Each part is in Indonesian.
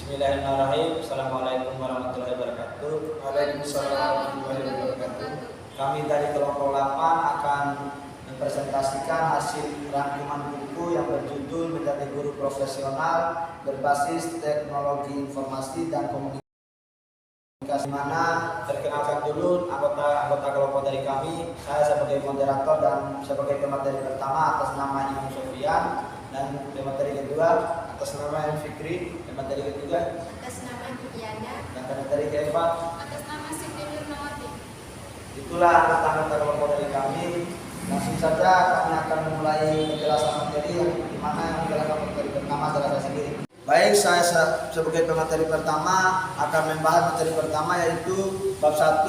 Bismillahirrahmanirrahim. Assalamualaikum warahmatullahi wabarakatuh. Waalaikumsalam warahmatullahi wabarakatuh. Kami dari kelompok 8 akan mempresentasikan hasil rangkuman buku yang berjudul Menjadi Guru Profesional Berbasis Teknologi Informasi dan Komunikasi. Mana perkenalkan dulu anggota kelompok dari kami. Saya sebagai moderator dan sebagai pemateri pertama atas nama Imam Sofian, dan pemateri kedua atas nama M. Fikri, pemateri ketiga atas nama Juliana, dan pemateri keempat atas nama Siti Nurmawati. itulah anggota kelompok dari kami. Langsung saja kami akan memulai penjelasan materi yang dimana yang menjelaskan materi pertama adalah saya sendiri. Baik, saya sebagai pemateri pertama akan membahas materi pertama, yaitu bab 1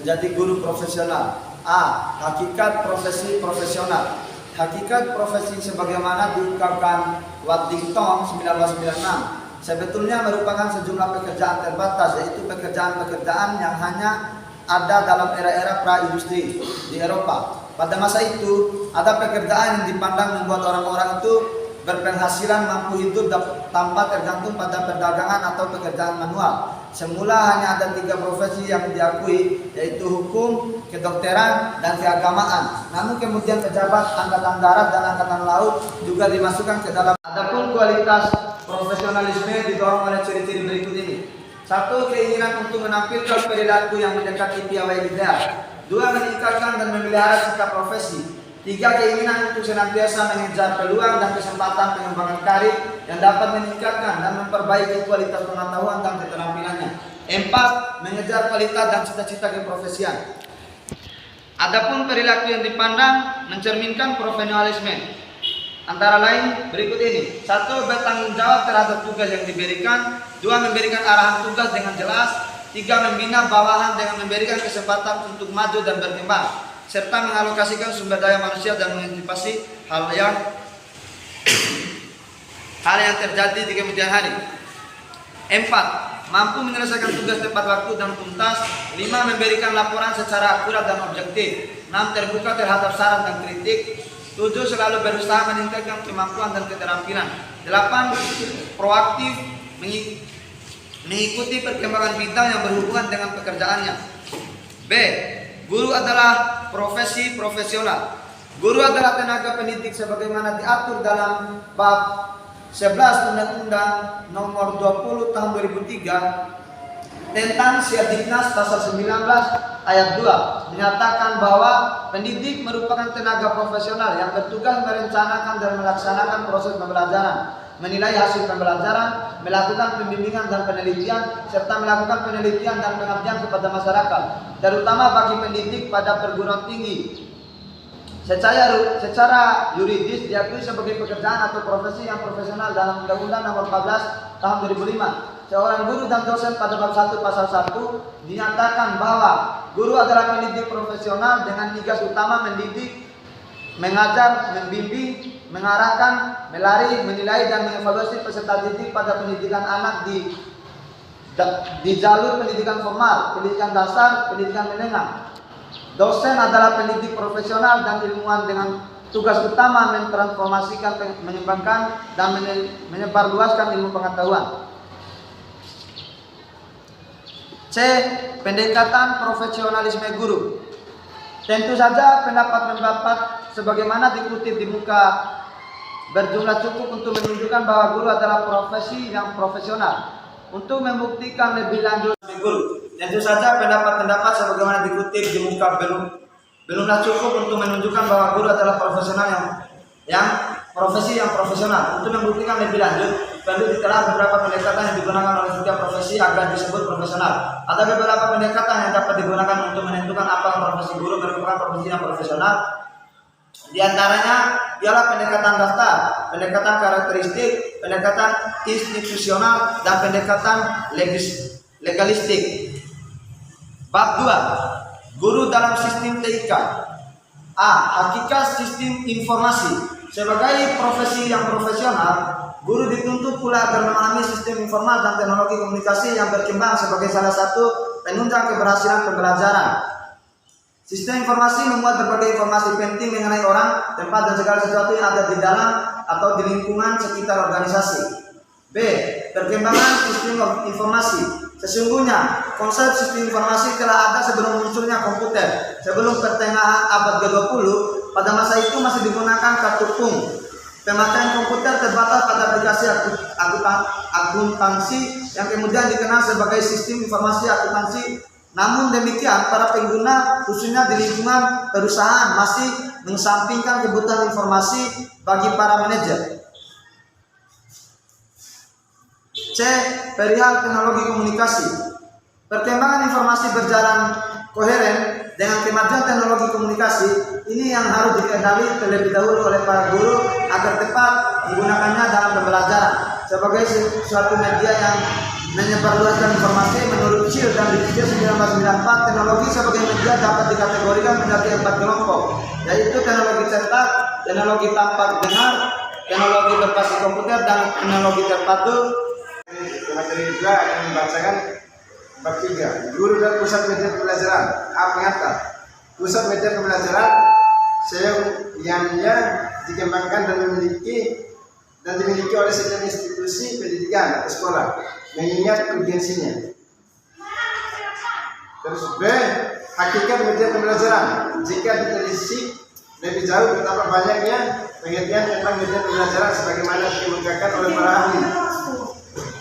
menjadi guru profesional. A. Hakikat profesi profesional. Hakikat profesi sebagaimana diungkapkan Waddington 1996 sebetulnya merupakan sejumlah pekerjaan terbatas, yaitu pekerjaan-pekerjaan yang hanya ada dalam era-era pra-industri di Eropa. Pada masa itu, ada pekerjaan yang dipandang membuat orang-orang itu berpenghasilan mampu hidup tanpa tergantung pada perdagangan atau pekerjaan manual. Semula hanya ada 3 profesi yang diakui, yaitu hukum, kedokteran, dan keagamaan. Namun kemudian pejabat angkatan darat dan angkatan laut juga dimasukkan ke dalam. Adapun kualitas profesionalisme didorong oleh ciri-ciri berikut ini. 1. Keinginan untuk menampilkan perilaku yang mendekati piawai ideal. 2. Meningkatkan dan memelihara sikap profesi. 3. Keinginan untuk senantiasa mengejar peluang dan kesempatan pengembangan karir yang dapat meningkatkan dan memperbaiki kualitas pengetahuan dan keterampilannya. 4. Mengejar kualitas dan cita-cita keprofesian. Adapun perilaku yang dipandang mencerminkan profesionalisme, antara lain berikut ini. 1. Bertanggung jawab terhadap tugas yang diberikan. 2. Memberikan arahan tugas dengan jelas. 3. Membina bawahan dengan memberikan kesempatan untuk maju dan berkembang, serta mengalokasikan sumber daya manusia dan mengantisipasi hal yang terjadi di kemudian hari. 4. Mampu menyelesaikan tugas tepat waktu dan tuntas. 5. Memberikan laporan secara akurat dan objektif. 6. Terbuka terhadap saran dan kritik. 7. Selalu berusaha meningkatkan kemampuan dan keterampilan. 8. Proaktif mengikuti perkembangan bidang yang berhubungan dengan pekerjaannya. B. Guru adalah profesi profesional. Guru adalah tenaga pendidik sebagaimana diatur dalam bab 11 Undang-Undang Nomor 20 Tahun 2003 tentang Syadiknas pasal 19 ayat 2 menyatakan bahwa pendidik merupakan tenaga profesional yang bertugas merencanakan dan melaksanakan proses pembelajaran, menilai hasil pembelajaran, melakukan pembimbingan dan penelitian, serta melakukan penelitian dan pengabdian kepada masyarakat, terutama bagi pendidik pada perguruan tinggi. Secara yuridis diakui sebagai pekerjaan atau profesi yang profesional dalam Undang-Undang Nomor 14 Tahun 2005. Seorang guru dan dosen pada bab 1 pasal 1 dinyatakan bahwa guru adalah pendidik profesional dengan tugas utama mendidik, mengajar, membimbing, mengarahkan, melari, menilai dan mengevaluasi peserta didik pada pendidikan anak di jalur pendidikan formal, pendidikan dasar, pendidikan menengah. Dosen adalah pendidik profesional dan ilmuwan dengan tugas utama mentransformasikan, mengembangkan dan menyebarluaskan ilmu pengetahuan. C. Pendekatan profesionalisme guru. Tentu saja pendapat sebagaimana dikutip di muka berjumlah cukup untuk menunjukkan bahwa guru adalah profesi yang profesional. Untuk membuktikan lebih lanjut guru, tentu saja pendapat sebagaimana dikutip di muka belumlah cukup untuk menunjukkan bahwa guru adalah profesional yang profesi yang profesional. Untuk membuktikan lebih lanjut, perlu ditelah beberapa pendekatan yang digunakan oleh setiap profesi agar disebut profesional. Ada beberapa pendekatan yang dapat digunakan untuk menentukan apakah profesi guru merupakan profesi yang profesional. Di antaranya ialah pendekatan daftar, pendekatan karakteristik, pendekatan institusional, dan pendekatan legalistik. Bab 2. Guru dalam sistem TIK. A. Hakikat sistem informasi. Sebagai profesi yang profesional, guru dituntut pula agar memahami sistem informal dan teknologi komunikasi yang berkembang sebagai salah satu penunjang keberhasilan pembelajaran. Sistem informasi memuat berbagai informasi penting mengenai orang, tempat, dan segala sesuatu yang ada di dalam atau di lingkungan sekitar organisasi. B. perkembangan sistem informasi. Sesungguhnya konsep sistem informasi telah ada sebelum munculnya komputer. Sebelum pertengahan abad ke-20, pada masa itu masih digunakan kartu pung. Pemakaian komputer terbatas pada aplikasi akuntansi yang kemudian dikenal sebagai sistem informasi akuntansi. Namun demikian, para pengguna khususnya di lingkungan perusahaan masih mengesampingkan kebutuhan informasi bagi para manajer. C. Perihal teknologi komunikasi. Perkembangan informasi berjalan koheren dengan kemajuan teknologi komunikasi. Ini yang harus dikendali terlebih dahulu oleh para guru agar tepat menggunakannya dalam pembelajaran sebagai suatu media yang menyebarluaskan informasi. Menurut Chill dan Dickie 1994, teknologi sebagai media dapat dikategorikan menjadi 4 kelompok, yaitu teknologi cetak, teknologi tanpa dengar, teknologi berbasis komputer, dan teknologi terpadu. Materi juga akan membacakan bab 3, guru dan pusat media pembelajaran. A. Pengantar. Pusat media pembelajaran yang dikembangkan dan dimiliki oleh setiap institusi pendidikan atau sekolah mengingat urgensinya. Terus B. Hakikat media pembelajaran. Jika ditelisik lebih jauh betapa banyaknya pengertian tentang media pembelajaran sebagaimana dikemukakan oleh para ahli.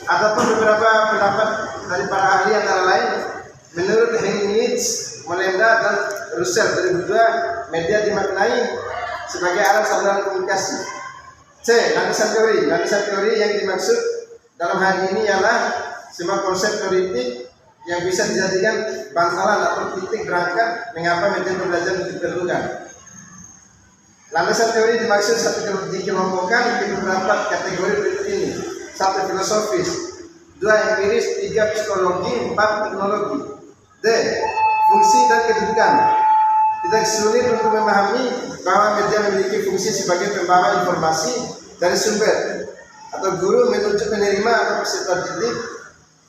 Ataupun beberapa pendapat dari para ahli antara lain, menurut Heinrich, Molenda, dan Russell 2002, media dimaknai sebagai alat saluran komunikasi. C. Landasan teori. Landasan teori yang dimaksud dalam hal ini ialah semua konsep teoritik yang bisa dijadikan bantalan atau titik berangkat mengapa media pembelajaran diperlukan. Landasan teori dimaksud dikelompokkan ke beberapa kategori berikut ini. 1. Filosofis, 2. Empiris, 3. Psikologi, 4. Teknologi. D. Fungsi dan kedudukan. Tidak sulit untuk memahami bahwa media memiliki fungsi sebagai pembawa informasi dari sumber atau guru menuju penerima atau peserta didik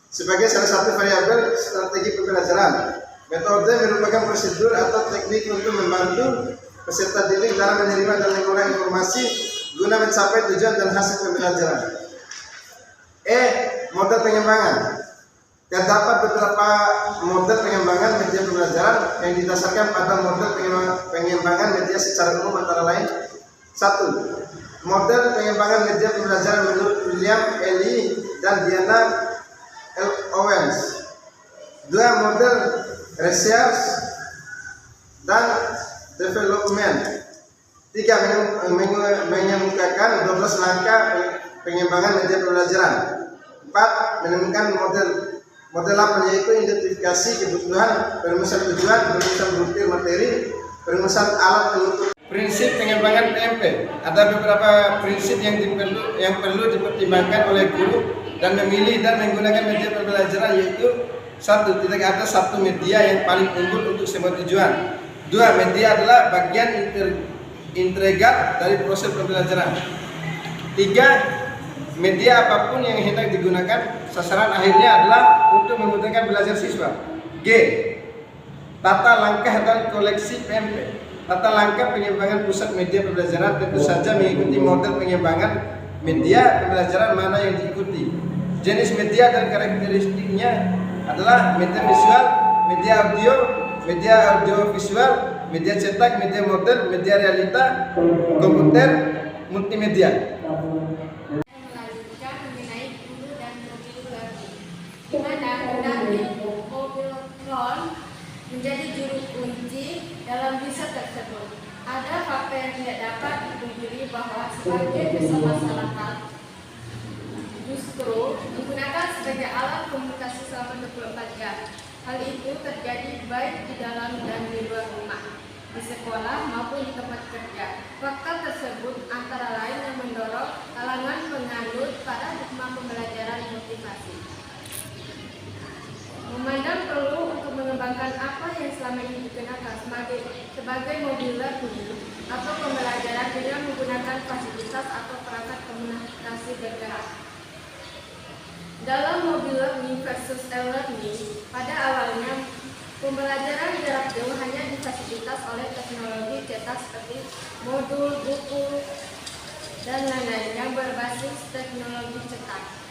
sebagai salah satu variabel strategi pembelajaran. Metode merupakan prosedur atau teknik untuk membantu peserta didik dalam menerima dan mengolah informasi guna mencapai tujuan dan hasil pembelajaran. E. Model pengembangan. Terdapat beberapa model pengembangan media pembelajaran yang didasarkan pada model pengembangan media secara umum antara lain. 1. Model pengembangan media pembelajaran menurut William Ely dan Diana L. Owens. 2. Model research dan development. 3. Mengemukakan 12 langkah pengembangan media pembelajaran. 4. Menemukan model apa, yaitu identifikasi kebutuhan, perumusan tujuan, perumusan butir materi, perumusan alat penutup. Prinsip pengembangan PMP. Ada beberapa prinsip yang perlu dipertimbangkan oleh guru dan memilih dan menggunakan media pembelajaran, yaitu 1. Tidak ada satu media yang paling unggul untuk semua tujuan. 2. Media adalah bagian integral dari proses pembelajaran. 3. Media apapun yang hendak digunakan, sasaran akhirnya adalah untuk memudahkan belajar siswa. G. Tata langkah dan koleksi PMP. Tata langkah pengembangan pusat media pembelajaran tentu saja mengikuti model pengembangan media pembelajaran mana yang diikuti. Jenis media dan karakteristiknya adalah media visual, media audio visual, media cetak, media model, media realita, komputer, multimedia. Menjadi juru kunci dalam riset tersebut. Ada fakta yang tidak dapat dipungkiri bahwa sebagai besar masyarakat justru digunakan sebagai alat komunikasi selama 24 jam. Hal itu terjadi baik di dalam dan di luar rumah, di sekolah maupun di tempat kerja. Fakta tersebut antara lain yang mendorong kalangan penganut paradigma pembelajaran motivasi. Memandang perlu untuk mengembangkan apa yang selama ini digunakan sebagai mobil learning atau pembelajaran dengan menggunakan fasilitas atau perangkat komunikasi bergerak. Dalam mobil learning versus e-learning, pada awalnya pembelajaran jarak jauh hanya difasilitasi oleh teknologi cetak seperti modul, buku, dan lain-lain yang berbasis teknologi cetak.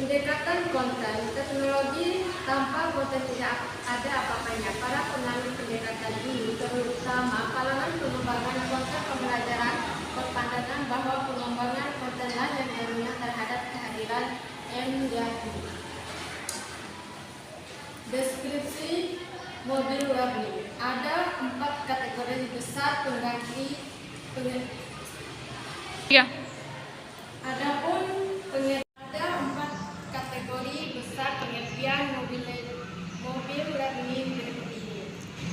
pendekatan konten teknologi tanpa konten tidak ada apa-apanya. Para penganut pendekatan ini terutama kalangan pengembangan konten pembelajaran berpandangan bahwa pengembangan kontenlah yang dominan terhadap kehadiran MDAD. Deskripsi mobil learning. Ada 4 kategori besar pengganti Adapun ada 4 kategori besar pengertian mobil learning berikut ini.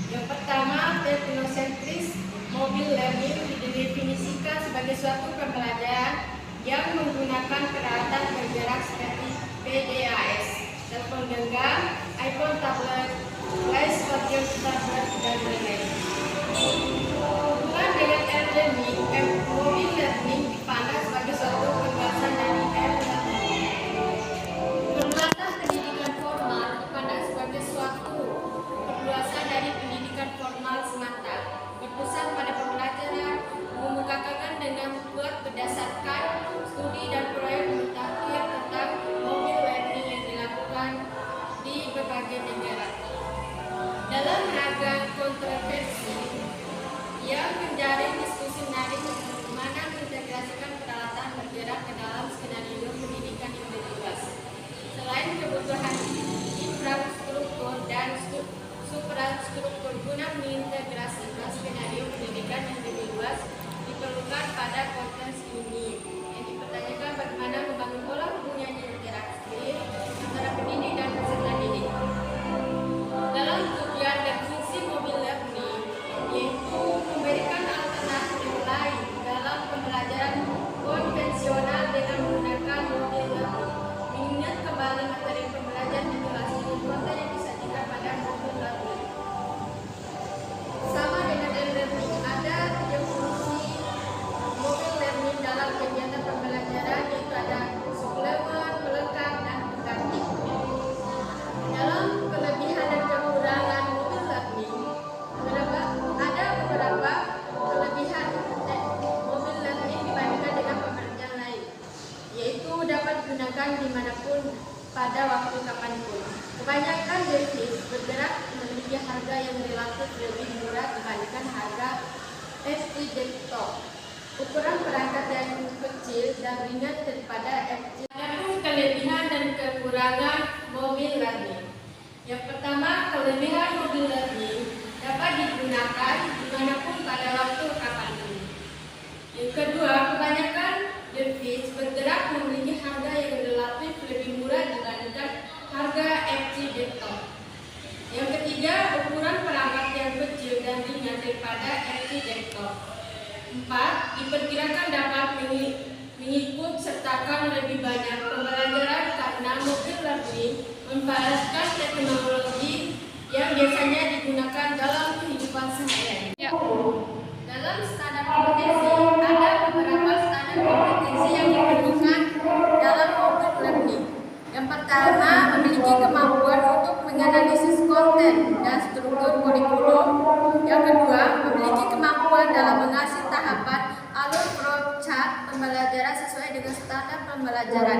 Yang pertama, teknosentris. Mobil learning didefinisikan sebagai suatu pembelajaran yang menggunakan peralatan bergerak seperti PDAS, telepon genggam, iPhone, tablet, PlayStation, tablet, dan lain-lain. Hubungan dengan e-learning, mobil learning dipandang sebagai suatu perluasan dari e-learning. Perluasan pendidikan formal dipandang sebagai suatu perluasan dari pendidikan formal semata, berpusat pada pembelajaran, mengemukakan dengan kuat berdasarkan studi dan proyek mutakhir tentang mobil learning yang dilakukan di berbagai negara. Dalam ragam kontroversi yang menjaring diskusi menarik bagaimana mengintegrasikan peralatan bergerak ke dalam skenario pendidikan yang lebih luas. Selain kebutuhan infrastruktur dan suprastruktur guna mengintegrasikan skenario pendidikan yang lebih luas diperlukan pada konteks ini. Yang dipertanyakan bagaimana membangun pola hubungan yang interaktif antara pendidik dan peserta didik. Dalam tujuan dan fungsi mobil learning, yaitu memberikan alternatif lain dalam pembelajaran konvensional dengan menggunakan mobil learning, mengingat kembali materi pembelajaran situasi dan konten yang disajikan pada mobil learning. Sama dengan e-learning, ada 3 fungsi mobil learning dalam kegiatan pembelajaran, yaitu ada suplemen, pelengkap, dan pengganti. Dalam kelebihan dan kekurangan mobil learning, ada beberapa kelebihan mobil learning dibandingkan dengan pembelajaran lain, yaitu dapat digunakan dimanapun pada waktu kapanpun. Kebanyakan device bergerak memiliki harga yang relatif lebih murah dibandingkan harga FT desktop. Ukuran perangkat yang kecil dan ringan daripada FT. Adapun kelebihan dan kekurangan mobil learning. Yang pertama, kelebihan mobil learning dapat digunakan dimanapun pada waktu kapanpun. Yang kedua, kebanyakan device bergerak memiliki harga yang relatif lebih murah dibandingkan harga FT desktop. Yang ketiga, ukuran perangkat yang kecil dan ringan daripada FT desktop. 4. Diperkirakan dapat mengikut sertakan lebih banyak pembelajaran karena mobil learning memanfaatkan teknologi yang biasanya digunakan dalam kehidupan sehari-hari. Dalam standar kompetensi, ada beberapa standar kompetensi yang diperlukan dalam mobil learning. Yang pertama, memiliki kemampuan untuk menganalisis konten dan struktur kurikulum. Yang kedua, memiliki kemampuan dalam mengasih tahapan alur flowchart pembelajaran sesuai dengan standar pembelajaran.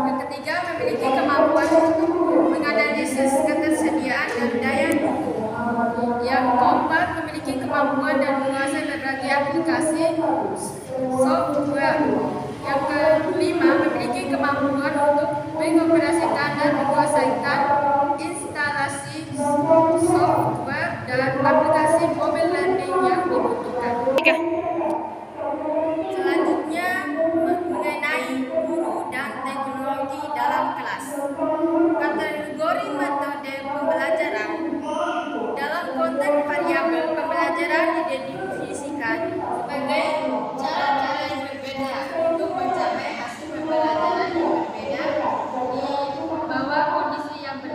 Yang ketiga, memiliki kemampuan untuk menganalisis ketersediaan dan daya dukung. Yang keempat, memiliki kemampuan dan menguasai berbagai aplikasi software. Yang kelima, memiliki kemampuan untuk mengoperasikan dan menguasaikan instalasi software dan aplikasi mobil learning yang dibutuhkan. Selanjutnya, mengenai guru dan teknologi dalam kelas. Kategori metode pembelajaran. Dalam konteks variabel pembelajaran didefinisikan sebagai cara-cara yang berbeda untuk mencapai hasil pembelajaran yang berbeda di bawah kondisi yang berbeda.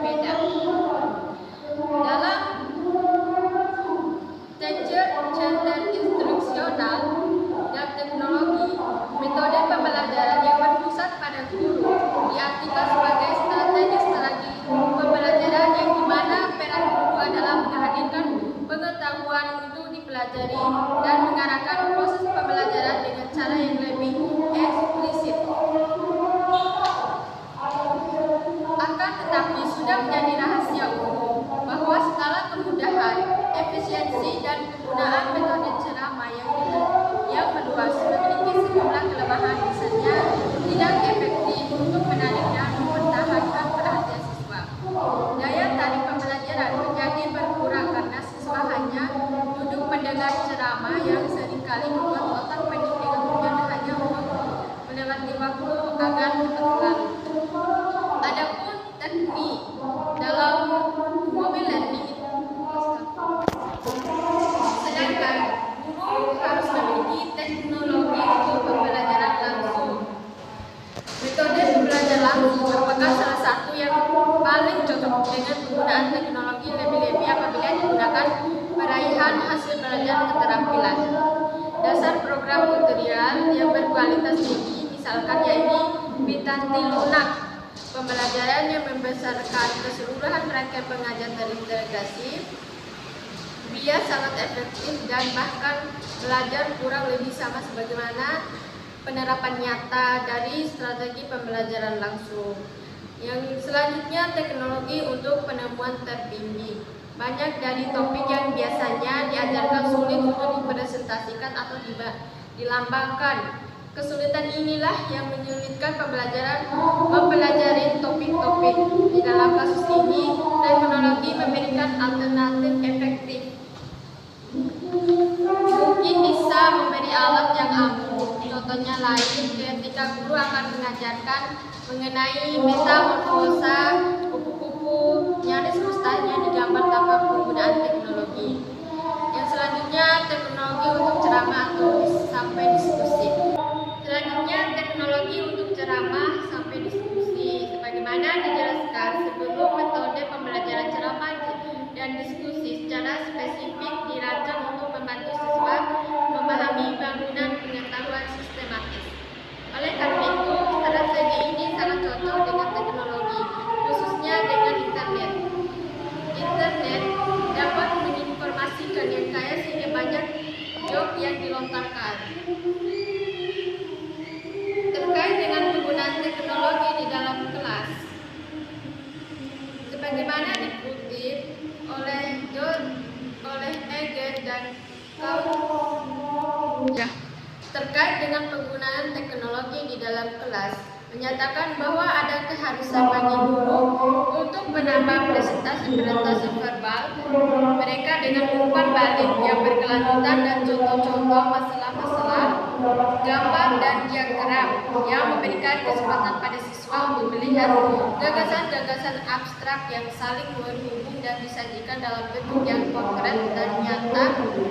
berkualitas tinggi, misalkan yaitu Witanti Lunak, pembelajaran yang membesarkan keseluruhan rangkaian pengajar terintegrasi. Dia sangat efektif dan bahkan belajar kurang lebih sama sebagaimana penerapan nyata dari strategi pembelajaran langsung. Yang selanjutnya, teknologi untuk penemuan tertinggi. Banyak dari topik yang biasanya diajarkan sulit untuk dipresentasikan atau dilambangkan. Kesulitan inilah yang menyulitkan pembelajaran mempelajari topik-topik. Di dalam kasus ini, teknologi memberikan alternatif efektif. Mungkin bisa memberi alat yang ampuh. Contohnya lain, ketika guru akan mengajarkan mengenai metamorfosa kupu-kupu, nyaris mustahil digambar tanpa penggunaan teknologi. Yang selanjutnya, teknologi untuk ceramah atau sampai diskusi. Selanjutnya, teknologi untuk ceramah sampai diskusi. Sebagaimana dijelaskan sebelum, metode pembelajaran ceramah dan diskusi secara spesifik dirancang untuk membantu siswa memahami bangunan pengetahuan sistematis. Oleh karena itu, strategi ini sangat cocok dengan teknologi, khususnya dengan internet. Internet dapat menginformasikan yang kaya sehingga banyak job yang dilontarkan. Terkait dengan penggunaan teknologi di dalam kelas, sebagaimana dikutip oleh Eger dan kaum, terkait dengan penggunaan teknologi di dalam kelas, menyatakan bahwa ada keharusan bagi guru untuk menambah presentasi verbal mereka dengan umpan balik yang berkelanjutan dan contoh-contoh masalah-masalah, gambar dan diagram yang memberikan kesempatan pada siswa untuk melihat gagasan-gagasan abstrak yang saling berhubung dan disajikan dalam bentuk yang konkret dan nyata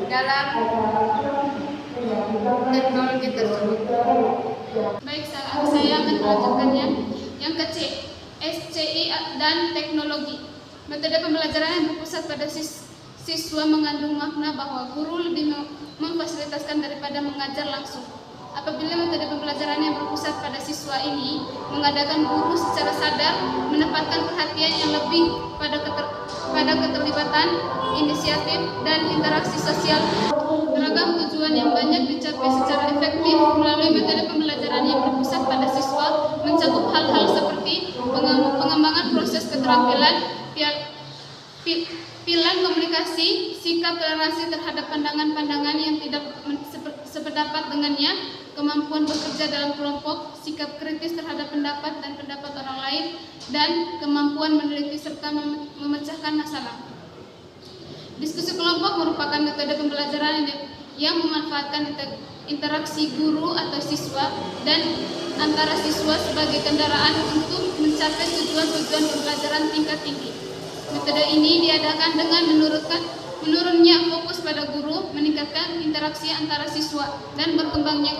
dalam teknologi tersebut. Baik, saya akan melanjutkan yang ke C, SCI dan teknologi. Metode pembelajaran yang berpusat pada siswa mengandung makna bahwa guru lebih memfasilitaskan daripada mengajar langsung. Apabila metode pembelajaran yang berpusat pada siswa ini mengadakan guru secara sadar menempatkan perhatian yang lebih pada keterlibatan, inisiatif, dan interaksi sosial, beragam tujuan yang banyak dicapai secara efektif melalui metode pembelajaran yang berpusat pada siswa mencakup hal-hal seperti pengembangan proses keterampilan, pilar komunikasi, sikap toleransi terhadap pandangan-pandangan yang tidak sependapat dengannya, kemampuan bekerja dalam kelompok, sikap kritis terhadap pendapat dan pendapat orang lain, dan kemampuan meneliti serta memecahkan masalah. Diskusi kelompok merupakan metode pembelajaran yang memanfaatkan interaksi guru atau siswa dan antara siswa sebagai kendaraan untuk mencapai tujuan-tujuan pembelajaran tingkat tinggi. Metode ini diadakan dengan menurunnya fokus pada guru, meningkatkan interaksi antara siswa, dan berkembangnya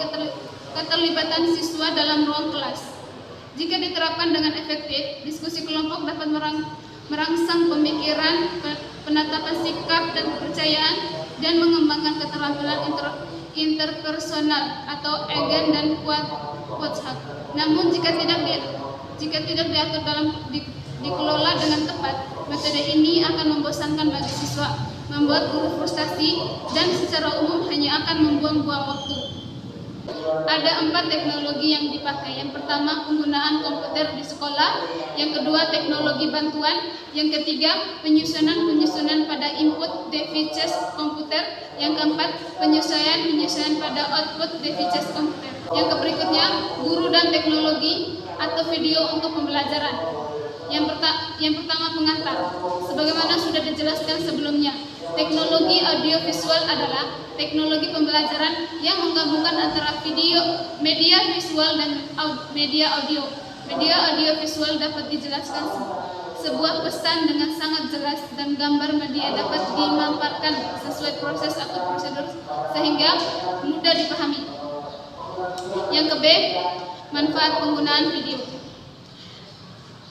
keterlibatan siswa dalam ruang kelas. Jika diterapkan dengan efektif, diskusi kelompok dapat merangsang pemikiran, penatapan sikap dan kepercayaan, dan mengembangkan keterampilan interpersonal atau Eigen dan Quotzhak. Namun jika tidak diatur dikelola dengan tepat, metode ini akan membosankan bagi siswa, membuat guru frustasi, dan secara umum hanya akan membuang-buang waktu. Ada 4 teknologi yang dipakai. Yang pertama, penggunaan komputer di sekolah. Yang kedua, teknologi bantuan. Yang ketiga, penyusunan pada input devices komputer. Yang keempat, penyesuaian pada output devices komputer. Yang berikutnya, guru dan teknologi atau video untuk pembelajaran. Yang pertama, pengantar. Sebagaimana sudah dijelaskan sebelumnya, teknologi audiovisual adalah teknologi pembelajaran yang menggabungkan antara media visual dan media audio. Media audiovisual dapat dijelaskan sebuah pesan dengan sangat jelas, dan gambar media dapat dimaparkan sesuai proses atau prosedur sehingga mudah dipahami. Yang ke B, manfaat penggunaan video.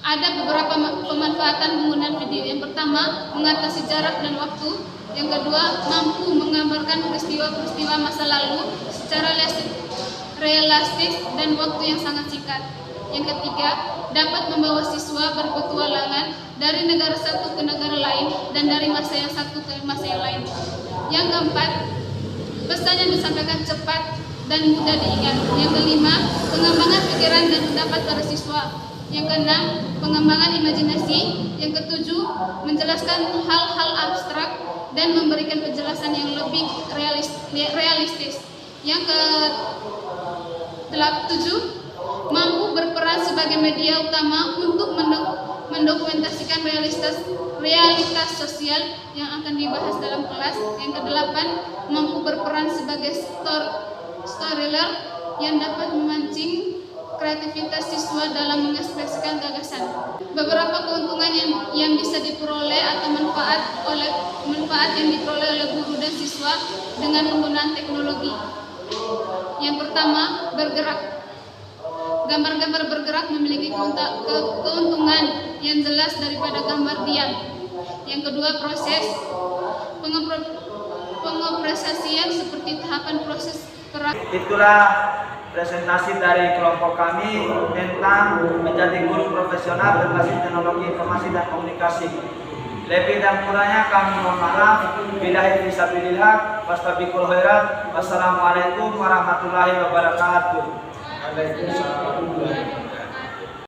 Ada beberapa pemanfaatan penggunaan video. Yang pertama, mengatasi jarak dan waktu. Yang kedua, mampu menggambarkan peristiwa-peristiwa masa lalu secara realistis, dan waktu yang sangat singkat. Yang ketiga, dapat membawa siswa berpetualangan dari negara satu ke negara lain dan dari masa yang satu ke masa yang lain. Yang keempat, pesan yang disampaikan cepat dan mudah diingat. Yang kelima, pengembangan pikiran dan pendapat para siswa. Yang keenam, pengembangan imajinasi. Yang ketujuh, menjelaskan hal-hal abstrak dan memberikan penjelasan yang lebih realistis. Yang ketujuh, mampu berperan sebagai media utama untuk mendokumentasikan realitas sosial yang akan dibahas dalam kelas. Yang kedelapan, mampu berperan sebagai storyteller yang dapat memancing kreativitas siswa dalam mengekspresikan gagasan. Beberapa keuntungan yang bisa diperoleh atau manfaat yang diperoleh oleh guru dan siswa dengan penggunaan teknologi. Yang pertama, bergerak. Gambar-gambar bergerak memiliki keuntungan yang jelas daripada gambar diam. Yang kedua, proses pengoperasian seperti tahapan proses Itulah presentasi dari kelompok kami tentang menjadi guru profesional berbasis teknologi informasi dan komunikasi. Lebih dan kurangnya kami mohon maaf. Billahi fisabilillah, wastabiqul khairat. Wassalamualaikum warahmatullahi wabarakatuh. Waalaikumsalam.